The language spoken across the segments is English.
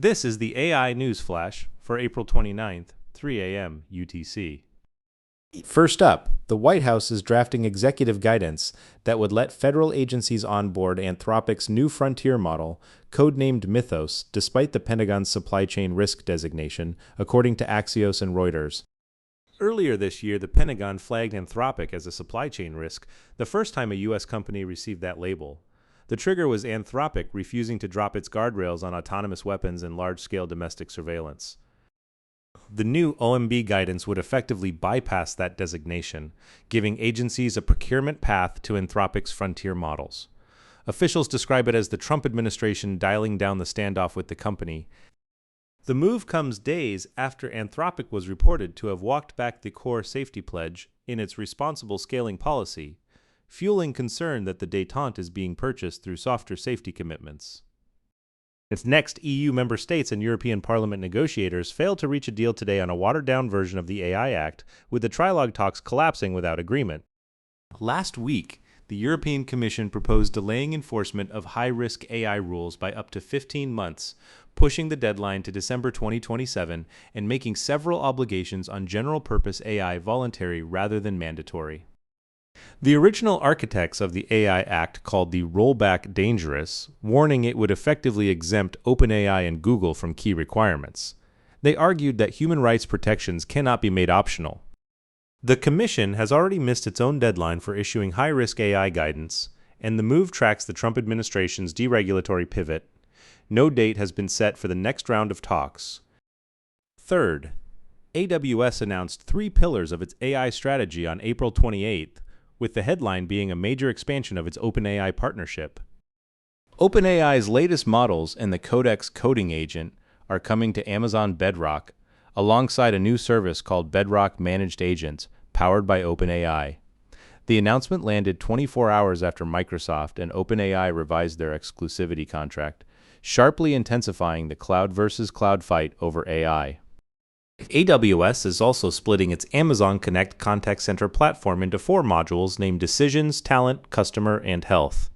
This is the AI News Flash for April 29th, 3 a.m. UTC. First up, the White House is drafting executive guidance that would let federal agencies onboard Anthropic's new frontier model, codenamed Mythos, despite the Pentagon's supply chain risk designation, according to Axios and Reuters. Earlier this year, the Pentagon flagged Anthropic as a supply chain risk, the first time a U.S. company received that label. The trigger was Anthropic refusing to drop its guardrails on autonomous weapons and large-scale domestic surveillance. The new OMB guidance would effectively bypass that designation, giving agencies a procurement path to Anthropic's frontier models. Officials describe it as the Trump administration dialing down the standoff with the company. The move comes days after Anthropic was reported to have walked back the core safety pledge in its responsible scaling policy, fueling concern that the détente is being purchased through softer safety commitments. Its next EU member states and European Parliament negotiators failed to reach a deal today on a watered-down version of the AI Act, with the trilogue talks collapsing without agreement. Last week, the European Commission proposed delaying enforcement of high-risk AI rules by up to 15 months, pushing the deadline to December 2027 and making several obligations on general-purpose AI voluntary rather than mandatory. The original architects of the AI Act called the rollback dangerous, warning it would effectively exempt OpenAI and Google from key requirements. They argued that human rights protections cannot be made optional. The Commission has already missed its own deadline for issuing high-risk AI guidance, and the move tracks the Trump administration's deregulatory pivot. No date has been set for the next round of talks. Third, AWS announced 3 pillars of its AI strategy on April 28th, with the headline being a major expansion of its OpenAI partnership. OpenAI's latest models and the Codex coding agent are coming to Amazon Bedrock, alongside a new service called Bedrock Managed Agents, powered by OpenAI. The announcement landed 24 hours after Microsoft and OpenAI revised their exclusivity contract, sharply intensifying the cloud versus cloud fight over AI. AWS is also splitting its Amazon Connect contact center platform into 4 modules named Decisions, Talent, Customer, and Health.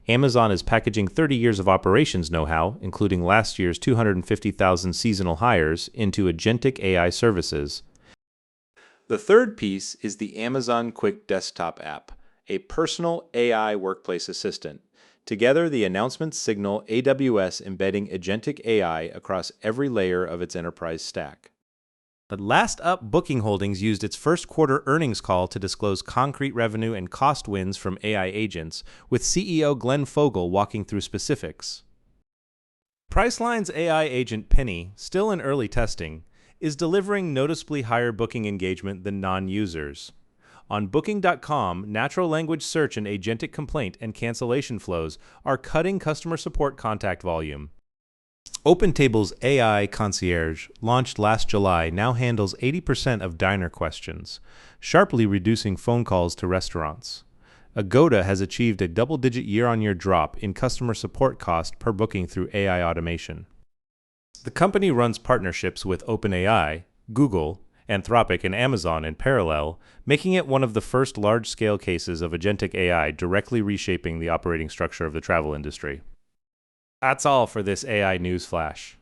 Amazon is packaging 30 years of operations know-how, including last year's 250,000 seasonal hires, into agentic AI services. The third piece is the Amazon Quick Desktop app, a personal AI workplace assistant. Together, the announcements signal AWS embedding agentic AI across every layer of its enterprise stack. But last up, Booking Holdings used its first quarter earnings call to disclose concrete revenue and cost wins from AI agents, with CEO Glenn Fogel walking through specifics. Priceline's AI agent Penny, still in early testing, is delivering noticeably higher booking engagement than non-users. On Booking.com, natural language search and agentic complaint and cancellation flows are cutting customer support contact volume. OpenTable's AI Concierge, launched last July, now handles 80% of diner questions, sharply reducing phone calls to restaurants. Agoda has achieved a double-digit year-on-year drop in customer support cost per booking through AI automation. The company runs partnerships with OpenAI, Google, Anthropic, and Amazon in parallel, making it one of the first large-scale cases of agentic AI directly reshaping the operating structure of the travel industry. That's all for this AI News Flash.